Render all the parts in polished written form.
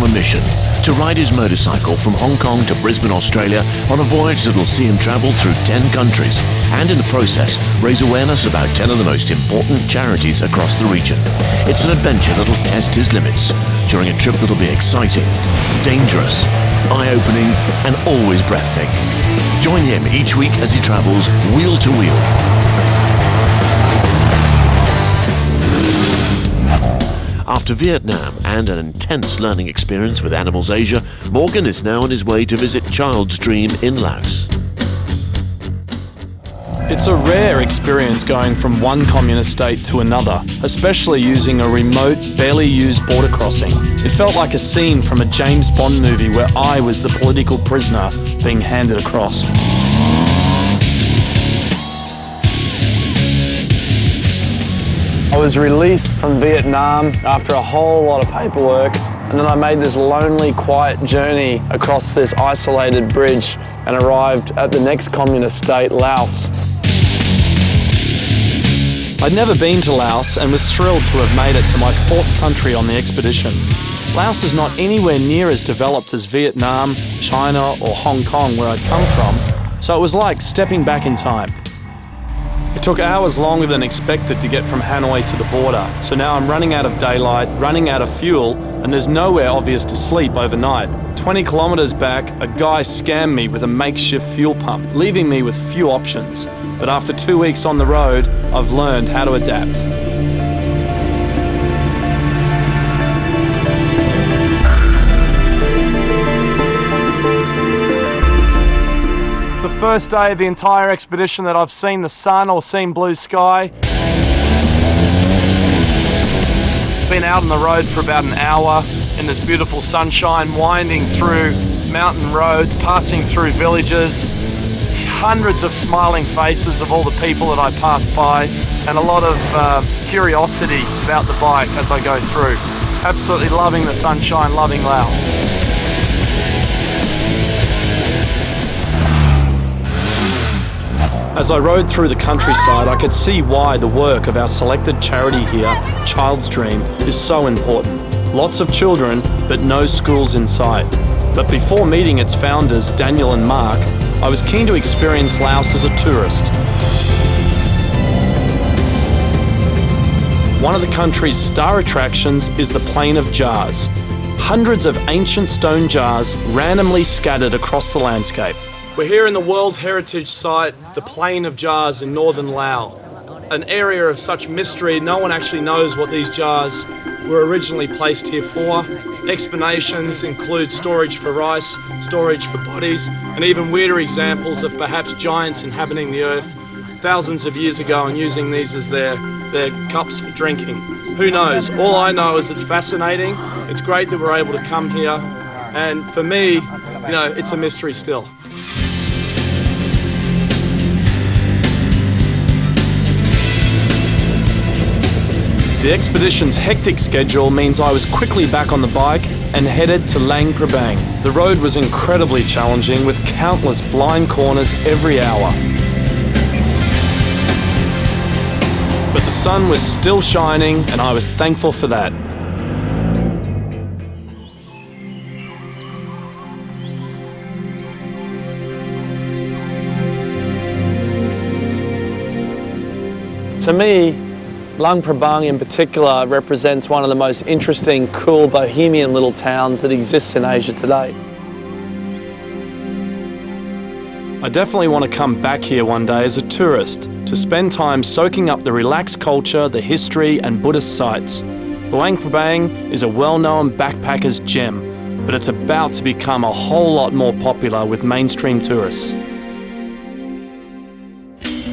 a mission: to ride his motorcycle from Hong Kong to Brisbane, Australia, on a voyage that will see him travel through 10 countries, and in the process raise awareness about 10 of the most important charities across the region. It's an adventure that'll test his limits during a trip that'll be exciting, dangerous, eye-opening, and always breathtaking. Join him each week as he travels wheel to wheel. After Vietnam and an intense learning experience with Animals Asia, Morgan is now on his way to visit Child's Dream in Laos. It's a rare experience going from one communist state to another, especially using a remote, barely used border crossing. It felt like a scene from a James Bond movie where I was the political prisoner being handed across. I was released from Vietnam after a whole lot of paperwork, and then I made this lonely, quiet journey across this isolated bridge and arrived at the next communist state, Laos. I'd never been to Laos and was thrilled to have made it to my 4th country on the expedition. Laos is not anywhere near as developed as Vietnam, China or Hong Kong where I'd come from, so it was like stepping back in time. It took hours longer than expected to get from Hanoi to the border, so now I'm running out of daylight, running out of fuel, and there's nowhere obvious to sleep overnight. 20 kilometers back, a guy scammed me with a makeshift fuel pump, leaving me with few options. But after 2 weeks on the road, I've learned how to adapt. The first day of the entire expedition that I've seen the sun or seen blue sky. Been out on the road for about an hour in this beautiful sunshine, winding through mountain roads, passing through villages, hundreds of smiling faces of all the people that I pass by, and a lot of curiosity about the bike as I go through. Absolutely loving the sunshine, loving Laos. As I rode through the countryside, I could see why the work of our selected charity here, Child's Dream, is so important. Lots of children, but no schools in sight. But before meeting its founders, Daniel and Mark, I was keen to experience Laos as a tourist. One of the country's star attractions is the Plain of Jars. Hundreds of ancient stone jars randomly scattered across the landscape. We're here in the World Heritage Site, the Plain of Jars in northern Laos. An area of such mystery, no one actually knows what these jars were originally placed here for. Explanations include storage for rice, storage for bodies, and even weirder examples of perhaps giants inhabiting the earth thousands of years ago and using these as their cups for drinking. Who knows? All I know is it's fascinating. It's great that we're able to come here, and for me, it's a mystery still. The expedition's hectic schedule means I was quickly back on the bike and headed to Luang Prabang. The road was incredibly challenging with countless blind corners every hour. But the sun was still shining and I was thankful for that. To me, Luang Prabang in particular represents one of the most interesting, cool, bohemian little towns that exists in Asia today. I definitely want to come back here one day as a tourist to spend time soaking up the relaxed culture, the history and Buddhist sites. Luang Prabang is a well-known backpacker's gem, but it's about to become a whole lot more popular with mainstream tourists.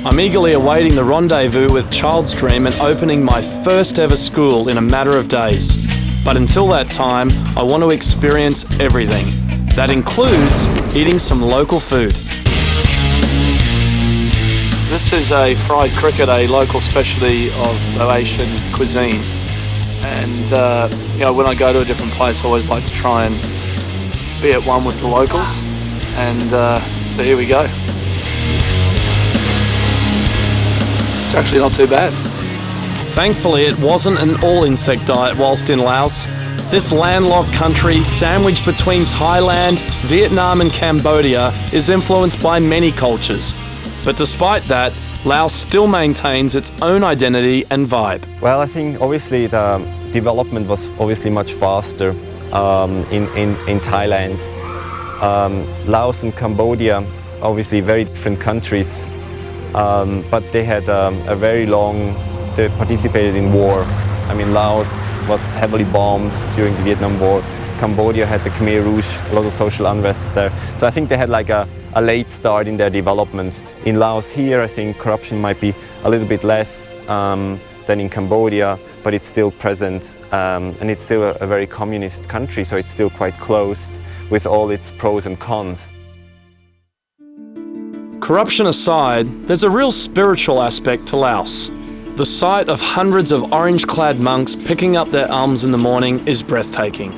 I'm eagerly awaiting the rendezvous with Child's Dream and opening my first ever school in a matter of days. But until that time, I want to experience everything. That includes eating some local food. This is a fried cricket, a local specialty of Laotian cuisine. And when I go to a different place, I always like to try and be at one with the locals. And so here we go. It's actually not too bad. Thankfully, it wasn't an all-insect diet whilst in Laos. This landlocked country, sandwiched between Thailand, Vietnam and Cambodia, is influenced by many cultures. But despite that, Laos still maintains its own identity and vibe. Well, I think obviously the development was obviously much faster in Thailand. Laos and Cambodia, obviously very different countries, but they had they participated in war. I mean, Laos was heavily bombed during the Vietnam War. Cambodia had the Khmer Rouge, a lot of social unrest there. So I think they had like a late start in their development. In Laos here, I think corruption might be a little bit less than in Cambodia, but it's still present. And it's still a very communist country, so it's still quite closed with all its pros and cons. Corruption aside, there's a real spiritual aspect to Laos. The sight of hundreds of orange-clad monks picking up their alms in the morning is breathtaking.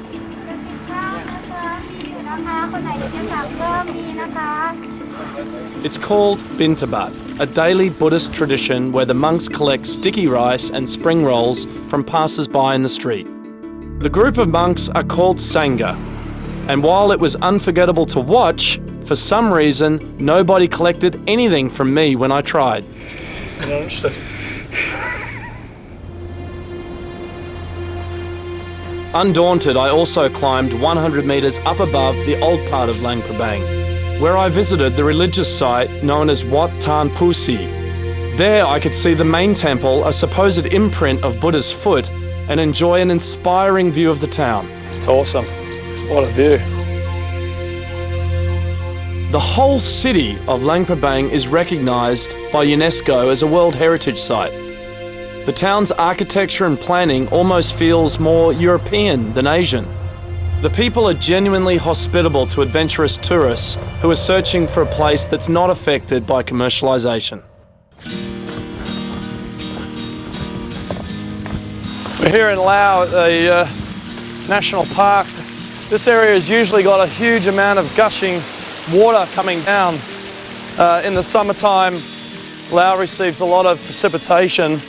It's called Bintabat, a daily Buddhist tradition where the monks collect sticky rice and spring rolls from passers-by in the street. The group of monks are called Sangha, and while it was unforgettable to watch, for some reason, nobody collected anything from me when I tried. Undaunted, I also climbed 100 metres up above the old part of Luang Prabang, where I visited the religious site known as Wat Tan Pusi. There I could see the main temple, a supposed imprint of Buddha's foot, and enjoy an inspiring view of the town. It's awesome. What a view. The whole city of Luang Prabang is recognised by UNESCO as a World Heritage Site. The town's architecture and planning almost feels more European than Asian. The people are genuinely hospitable to adventurous tourists who are searching for a place that's not affected by commercialisation. We're here in Laos at the National Park. This area has usually got a huge amount of gushing water coming down. In the summertime, Laos receives a lot of precipitation.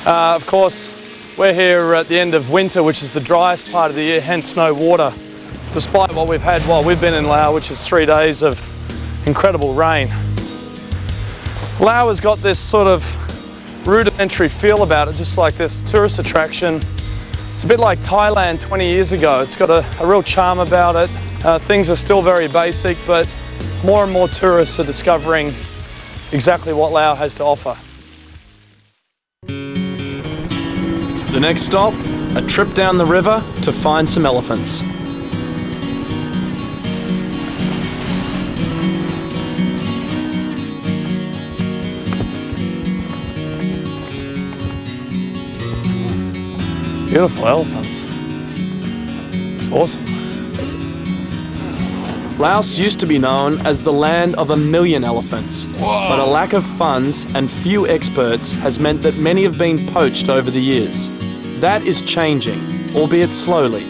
Of course, we're here at the end of winter, which is the driest part of the year, hence no water, despite what we've had while we've been in Laos, which is 3 days of incredible rain. Laos has got this sort of rudimentary feel about it, just like this tourist attraction. It's a bit like Thailand 20 years ago. It's got a real charm about it. Things are still very basic, but more and more tourists are discovering exactly what Laos has to offer. The next stop, a trip down the river to find some elephants. Beautiful elephants. It's awesome. Laos used to be known as the land of 1 million elephants. Whoa. But a lack of funds and few experts has meant that many have been poached over the years. That is changing, albeit slowly.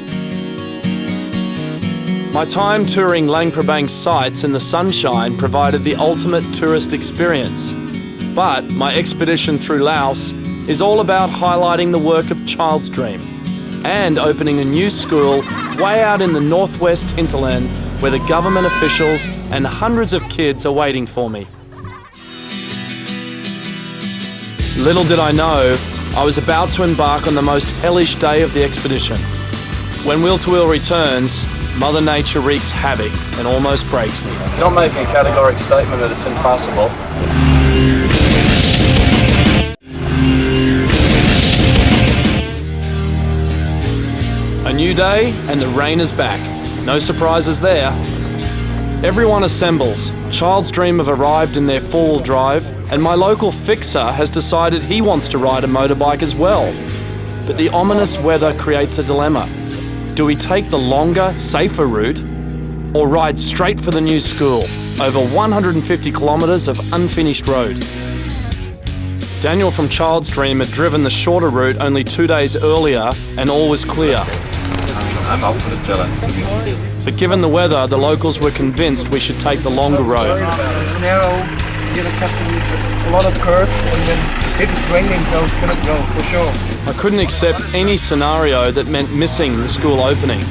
My time touring Luang Prabang sites in the sunshine provided the ultimate tourist experience. But my expedition through Laos is all about highlighting the work of Child's Dream and opening a new school way out in the northwest hinterland where the government officials and hundreds of kids are waiting for me. Little did I know, I was about to embark on the most hellish day of the expedition. When Wheel to Wheel returns, Mother Nature wreaks havoc and almost breaks me. Not making a categorical statement that it's impossible. A new day and the rain is back. No surprises there. Everyone assembles. Child's Dream have arrived in their four-wheel drive, and my local fixer has decided he wants to ride a motorbike as well. But the ominous weather creates a dilemma. Do we take the longer, safer route, or ride straight for the new school, over 150 kilometres of unfinished road? Daniel from Child's Dream had driven the shorter route only 2 days earlier, and all was clear. I'm up for the challenge. But given the weather, the locals were convinced we should take the longer road. Narrow, you're a lot of curves, and then it is raining, so it cannot go, for sure. I couldn't accept any scenario that meant missing the school opening,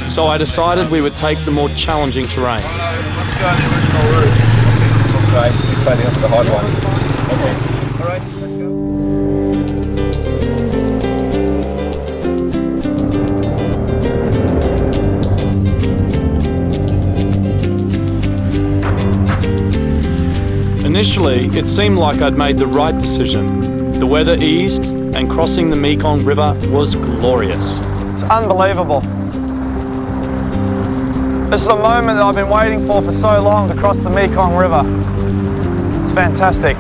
so I decided we would take the more challenging terrain. Let's go on the original route. Okay, we're fading up the hard one. Okay. Alright, let's go. Initially, it seemed like I'd made the right decision. The weather eased and crossing the Mekong River was glorious. It's unbelievable. This is a moment that I've been waiting for so long to cross the Mekong River. It's fantastic.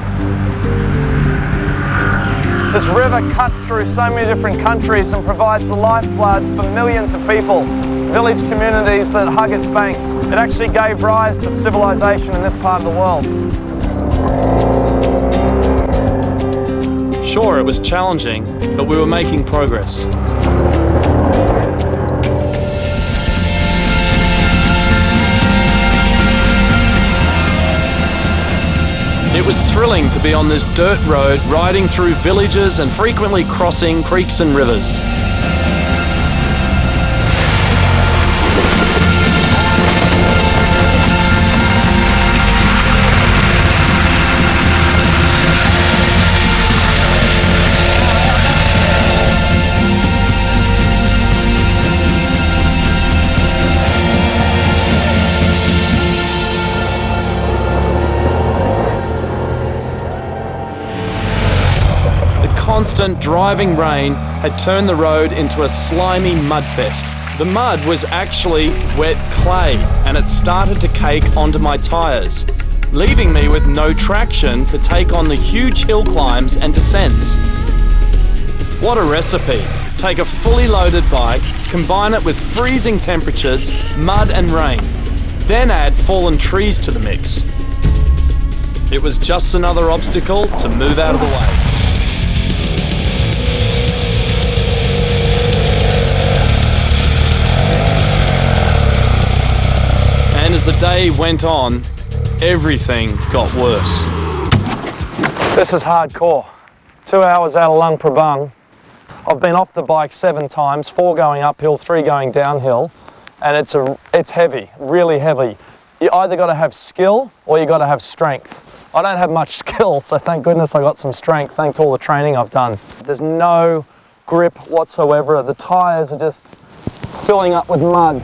This river cuts through so many different countries and provides the lifeblood for millions of people, village communities that hug its banks. It actually gave rise to civilization in this part of the world. Sure, it was challenging, but we were making progress. It was thrilling to be on this dirt road, riding through villages and frequently crossing creeks and rivers. Constant driving rain had turned the road into a slimy mudfest. The mud was actually wet clay and it started to cake onto my tyres, leaving me with no traction to take on the huge hill climbs and descents. What a recipe! Take a fully loaded bike, combine it with freezing temperatures, mud and rain, then add fallen trees to the mix. It was just another obstacle to move out of the way. And as the day went on, everything got worse. This is hardcore. 2 hours out of Luang Prabang. I've been off the bike 7 times, 4 going uphill, 3 going downhill, and it's heavy, really heavy. You either got to have skill or you got to have strength. I don't have much skill, so thank goodness I got some strength thanks to all the training I've done. There's no grip whatsoever. The tyres are just filling up with mud.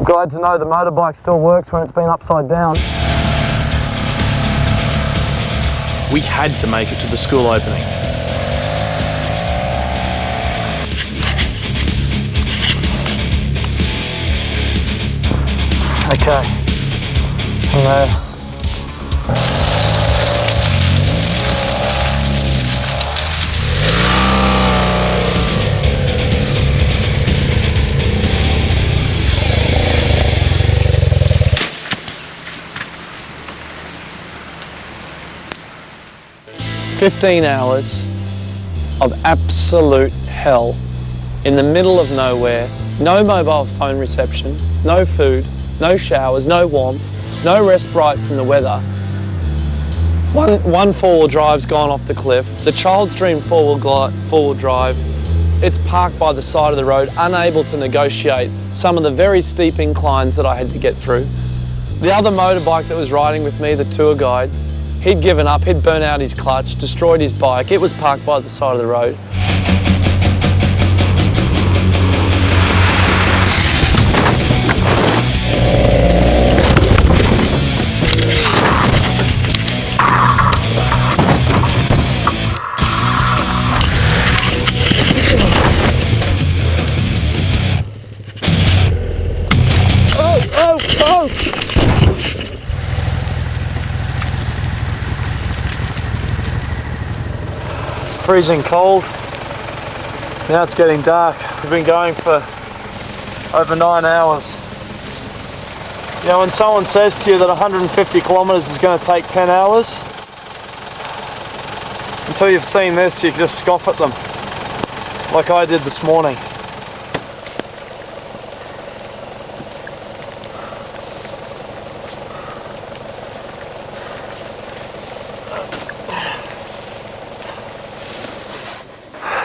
Glad to know the motorbike still works when it's been upside down. We had to make it to the school opening. Okay, from there. 15 hours of absolute hell in the middle of nowhere, no mobile phone reception, no food, no showers, no warmth, no respite from the weather. One four-wheel drive's gone off the cliff. The child's dream four-wheel drive, it's parked by the side of the road, unable to negotiate some of the very steep inclines that I had to get through. The other motorbike that was riding with me, the tour guide, he'd given up, he'd burnt out his clutch, destroyed his bike. It was parked by the side of the road. Freezing cold. Now it's getting dark. We've been going for over 9 hours. You know, when someone says to you that 150 kilometres is going to take 10 hours, until you've seen this, you just scoff at them, like I did this morning.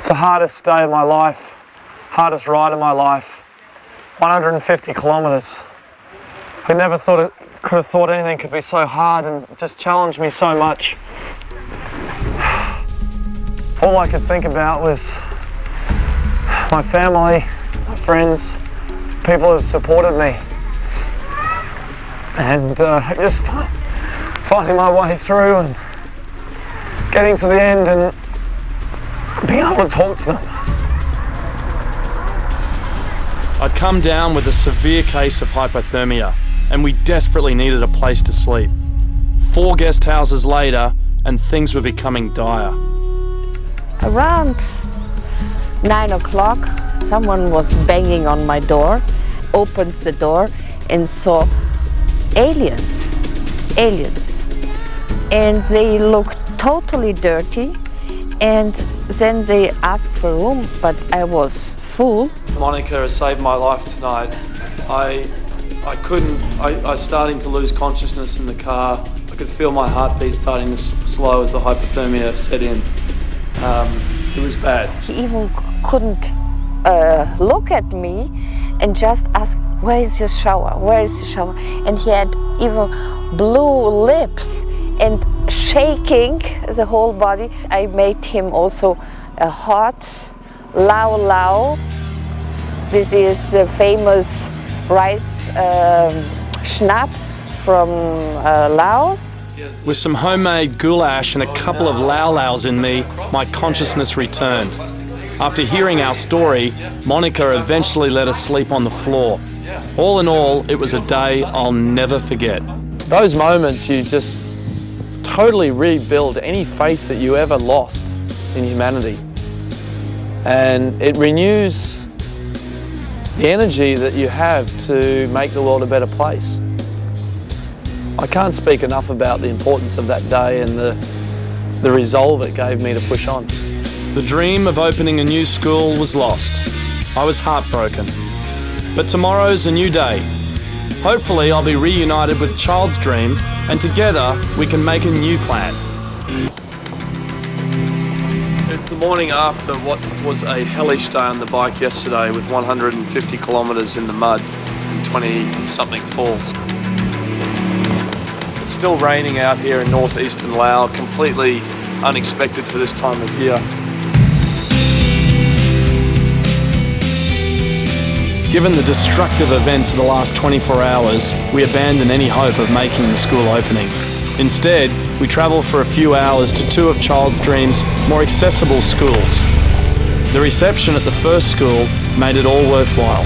the hardest day of my life, hardest ride of my life. 150 kilometres. I never could have thought anything could be so hard and just challenged me so much. All I could think about was my family, my friends, people who have supported me, and just finding my way through and getting to the end and being able to talk to them. I'd come down with a severe case of hypothermia, and we desperately needed a place to sleep. 4 guest houses later, and things were becoming dire. Around 9 o'clock, someone was banging on my door, opened the door and saw aliens. And they looked totally dirty, and then they asked for room, but I was full. Monica has saved my life tonight. I was starting to lose consciousness in the car. I could feel my heartbeat starting to slow as the hypothermia set in. It was bad. He even couldn't look at me and just ask, where is your shower? Where is the shower? And he had even blue lips and shaking the whole body. I made him also a hot Lao. This is the famous rice schnapps from Laos. With some homemade goulash and a couple of Laos in me, my consciousness returned. After hearing our story, Monica eventually let us sleep on the floor. All in all, it was a day I'll never forget. Those moments, you just totally rebuild any faith that you ever lost in humanity. And it renews the energy that you have to make the world a better place. I can't speak enough about the importance of that day and the resolve it gave me to push on. The dream of opening a new school was lost. I was heartbroken. But tomorrow's a new day. Hopefully I'll be reunited with Child's Dream, and together we can make a new plan. It's the morning after what was a hellish day on the bike yesterday, with 150 kilometres in the mud and 20-something falls. It's still raining out here in northeastern Laos, completely unexpected for this time of year. Given the destructive events of the last 24 hours, we abandoned any hope of making the school opening. Instead, we travelled for a few hours to 2 of Child's Dream's more accessible schools. The reception at the first school made it all worthwhile.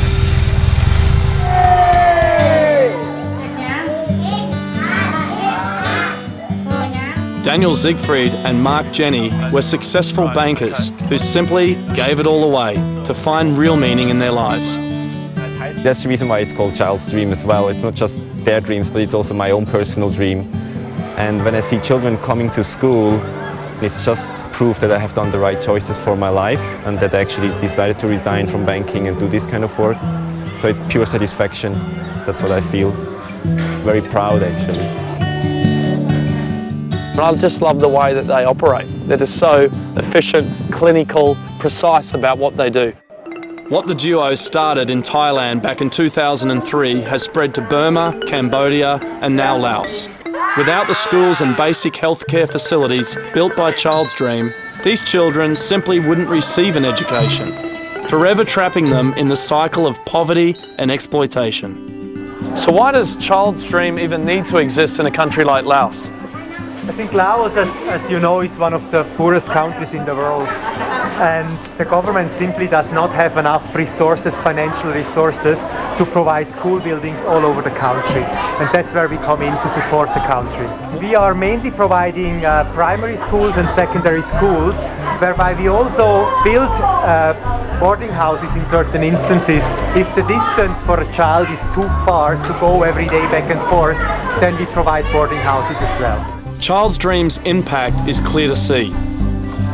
Daniel Siegfried and Mark Jenny were successful bankers who simply gave it all away to find real meaning in their lives. That's the reason why it's called Child's Dream as well. It's not just their dreams, but it's also my own personal dream. And when I see children coming to school, it's just proof that I have done the right choices for my life and that I actually decided to resign from banking and do this kind of work. So it's pure satisfaction. That's what I feel. Very proud, actually. I just love the way that they operate. They're just so efficient, clinical, precise about what they do. What the duo started in Thailand back in 2003 has spread to Burma, Cambodia and now Laos. Without the schools and basic healthcare facilities built by Child's Dream, these children simply wouldn't receive an education, forever trapping them in the cycle of poverty and exploitation. So why does Child's Dream even need to exist in a country like Laos? I think Laos, as you know, is one of the poorest countries in the world, and the government simply does not have enough resources, financial resources, to provide school buildings all over the country, and that's where we come in to support the country. We are mainly providing primary schools and secondary schools, whereby we also build boarding houses in certain instances. If the distance for a child is too far to go every day back and forth, then we provide boarding houses as well. Child's Dream's impact is clear to see.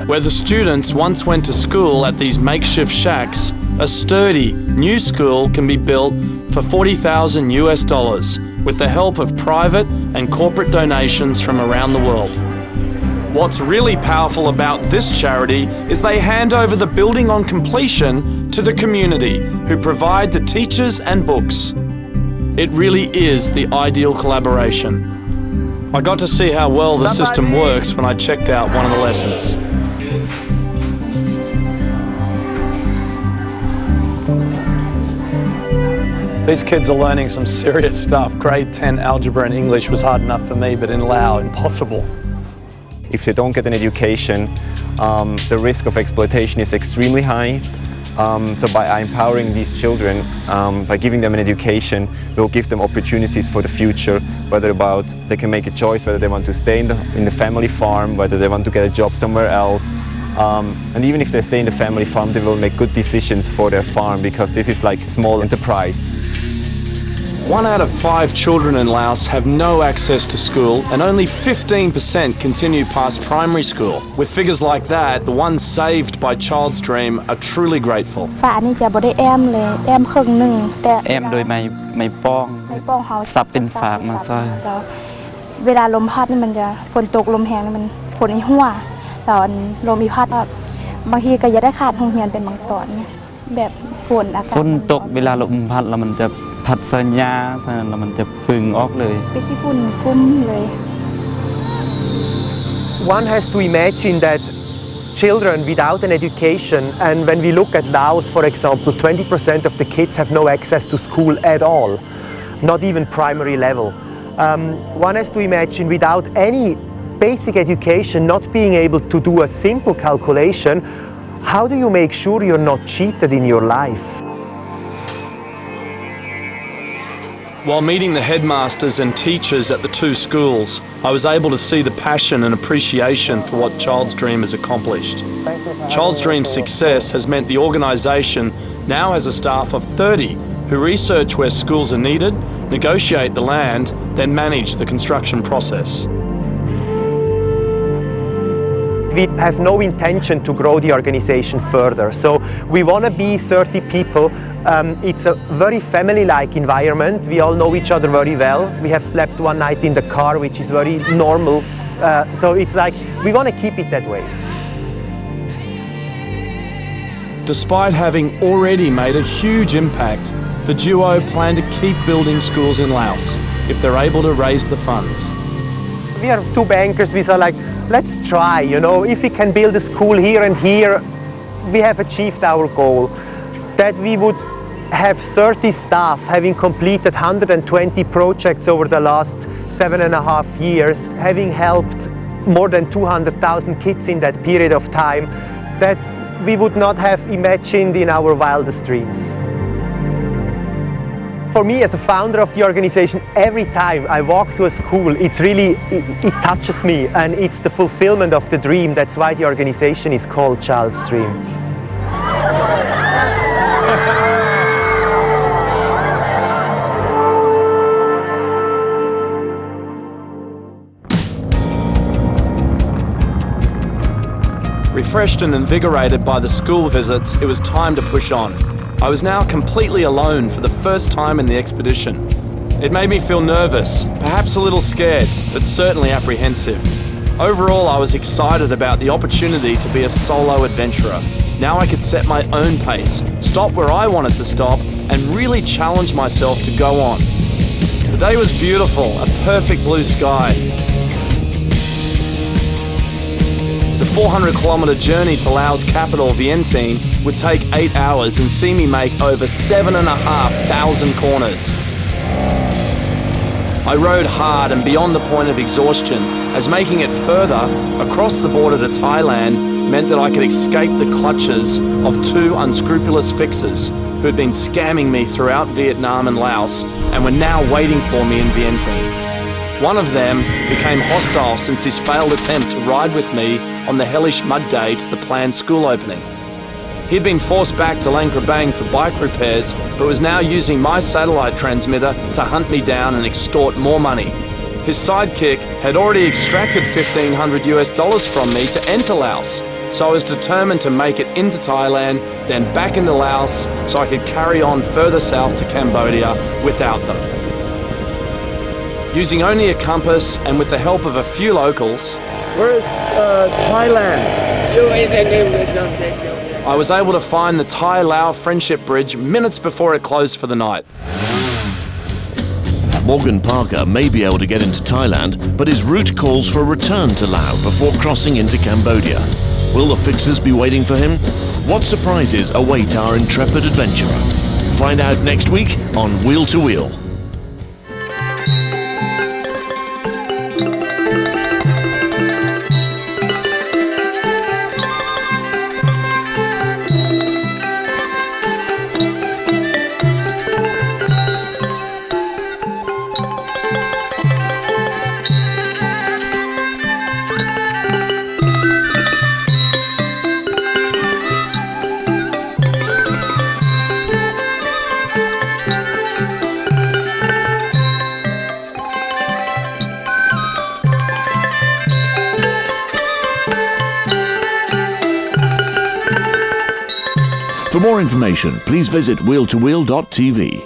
Where the students once went to school at these makeshift shacks, a sturdy new school can be built for $40,000 US with the help of private and corporate donations from around the world. What's really powerful about this charity is they hand over the building on completion to the community, who provide the teachers and books. It really is the ideal collaboration. I got to see how well the system works when I checked out one of the lessons. These kids are learning some serious stuff. Grade 10 algebra and English was hard enough for me, but in Laos, impossible. If they don't get an education, the risk of exploitation is extremely high. So by empowering these children, by giving them an education, we'll give them opportunities for the future, whether they can make a choice whether they want to stay in the family farm, whether they want to get a job somewhere else. And even if they stay in the family farm, they will make good decisions for their farm, because this is like a small enterprise. 1 out of 5 children in Laos have no access to school, and only 15% continue past primary school. With figures like that, the ones saved by Child's Dream are truly grateful. ฝานี่จะบ่ได้แอมเลยแอมครึ่งหนึ่งแต่ แอมโดยไม่ป้อง เฮา ซับเป็นฝากมาใส่ แล้วเวลาลมพัดนี่มันจะฝนตกลมแรงนี่มันฝนอีหัวตอนลมอีพัดบางทีก็จะได้ขาดโรงเรียนเป็นบางตอนแบบฝนอากาศ ฝนตกเวลาลมพัดแล้วมันจะพัดสัญญาแล้วมันจะปึงออกเลย ไปที่ฝุ่นคุ้มเลย One has to imagine that children without an education, and when we look at Laos, for example, 20% of the kids have no access to school at all, not even primary level. One has to imagine without any basic education, not being able to do a simple calculation, how do you make sure you're not cheated in your life? While meeting the headmasters and teachers at the 2 schools, I was able to see the passion and appreciation for what Child's Dream has accomplished. Child's Dream's success has meant the organisation now has a staff of 30 who research where schools are needed, negotiate the land, then manage the construction process. We have no intention to grow the organisation further, so we want to be 30 people. It's a very family-like environment. We all know each other very well. We have slept one night in the car, which is very normal. So it's like, we want to keep it that way. Despite having already made a huge impact, the duo plan to keep building schools in Laos if they're able to raise the funds. We are 2 bankers. We are like, let's try, you know, if we can build a school here and here, we have achieved our goal. That we would have 30 staff having completed 120 projects over the last 7.5 years, having helped more than 200,000 kids in that period of time, that we would not have imagined in our wildest dreams. For me, as a founder of the organization, every time I walk to a school, it's really, it touches me, and it's the fulfillment of the dream. That's why the organization is called Child's Dream. Refreshed and invigorated by the school visits, it was time to push on. I was now completely alone for the first time in the expedition. It made me feel nervous, perhaps a little scared, but certainly apprehensive. Overall, I was excited about the opportunity to be a solo adventurer. Now I could set my own pace, stop where I wanted to stop, and really challenge myself to go on. The day was beautiful, a perfect blue sky. The 400-kilometre journey to Laos' capital, Vientiane, would take 8 hours and see me make over 7,500 corners. I rode hard and beyond the point of exhaustion, as making it further across the border to Thailand meant that I could escape the clutches of 2 unscrupulous fixers who had been scamming me throughout Vietnam and Laos and were now waiting for me in Vientiane. One of them became hostile since his failed attempt to ride with me on the hellish mud day to the planned school opening. He'd been forced back to Luang Prabang for bike repairs, but was now using my satellite transmitter to hunt me down and extort more money. His sidekick had already extracted $1,500 from me to enter Laos, so I was determined to make it into Thailand, then back into Laos, so I could carry on further south to Cambodia without them. Using only a compass and with the help of a few locals, Where's Thailand? I was able to find the Thai-Lao Friendship Bridge minutes before it closed for the night. Morgan Parker may be able to get into Thailand, but his route calls for a return to Laos before crossing into Cambodia. Will the fixers be waiting for him? What surprises await our intrepid adventurer? Find out next week on Wheel to Wheel. For more information, please visit wheel2wheel.tv.